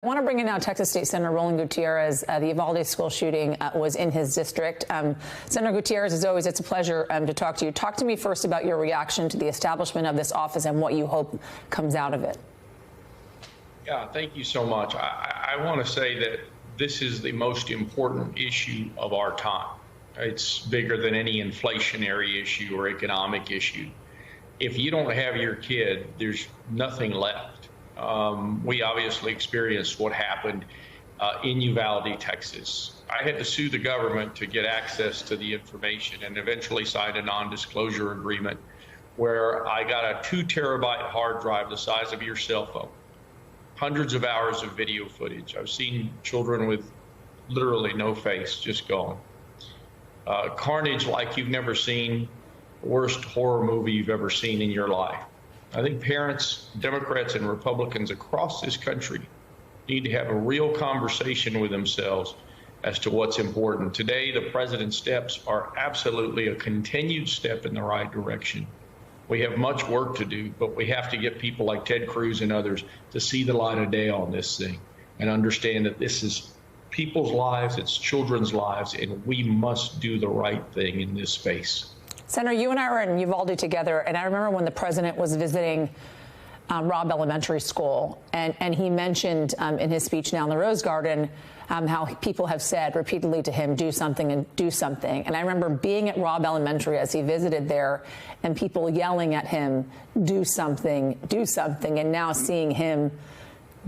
I want to bring in now Texas State Senator Roland Gutierrez. The Uvalde school shooting was in his district. Senator Gutierrez, as always, it's a pleasure to talk to you. Talk to me first about your reaction to the establishment of this office and what you hope comes out of it. Yeah, thank you so much. I want to say that this is the most important issue of our time. It's bigger than any inflationary issue or economic issue. If you don't have your kid, there's nothing left. We obviously experienced what happened in Uvalde, Texas. I had to sue the government to get access to the information and eventually signed a non-disclosure agreement where I got a 2 terabyte hard drive the size of your cell phone, hundreds of hours of video footage. I've seen children with literally no face, just gone. Carnage like you've never seen, worst horror movie you've ever seen in your life. I think parents, Democrats and Republicans across this country need to have a real conversation with themselves as to what's important. Today, the president's steps are absolutely a continued step in the right direction. We have much work to do, but we have to get people like Ted Cruz and others to see the light of day on this thing and understand that this is people's lives, it's children's lives, and we must do the right thing in this space. Senator, you and I were in Uvalde together, and I remember when the president was visiting Robb Elementary School, and he mentioned in his speech now in the Rose Garden how people have said repeatedly to him, do something and do something. And I remember being at Robb Elementary as he visited there and people yelling at him, do something, and now seeing him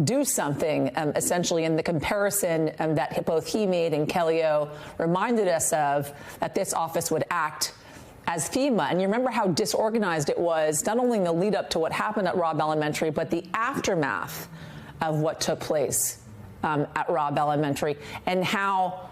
do something, essentially, in the comparison that both he made and Kelly O reminded us of, that this office would act as FEMA. And you remember how disorganized it was, not only in the lead up to what happened at Robb Elementary, but the aftermath of what took place at Robb Elementary, and how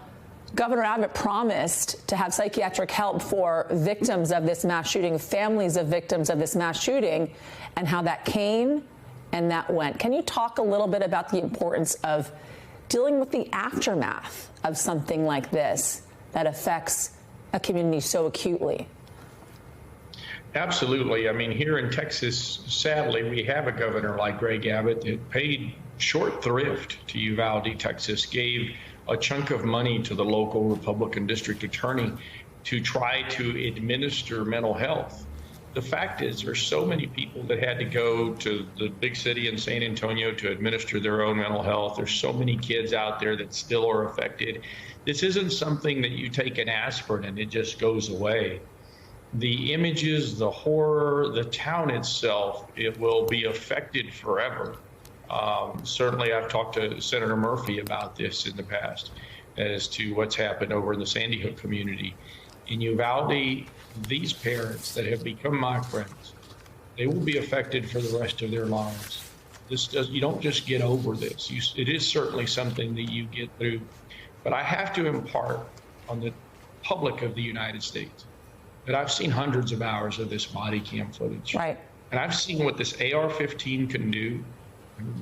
Governor Abbott promised to have psychiatric help for victims of this mass shooting, families of victims of this mass shooting, and how that came and that went. Can you talk a little bit about the importance of dealing with the aftermath of something like this that affects a community so acutely? Absolutely. I mean, here in Texas, sadly, we have a governor like Greg Abbott that paid short thrift to Uvalde, Texas, gave a chunk of money to the local Republican district attorney to try to administer mental health. The fact is, there's so many people that had to go to the big city in San Antonio to administer their own mental health. There's so many kids out there that still are affected. This isn't something that you take an aspirin and it just goes away. The images, the horror, the town itself, it will be affected forever. Certainly, I've talked to Senator Murphy about this in the past as to what's happened over in the Sandy Hook community. In Uvalde, these parents that have become my friends, they will be affected for the rest of their lives. You don't just get over this. It is certainly something that you get through. But I have to impart on the public of the United States that I've seen hundreds of hours of this body cam footage. Right. And I've seen what this AR-15 can do.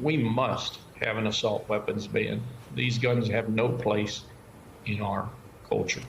We must have an assault weapons ban. These guns have no place in our culture.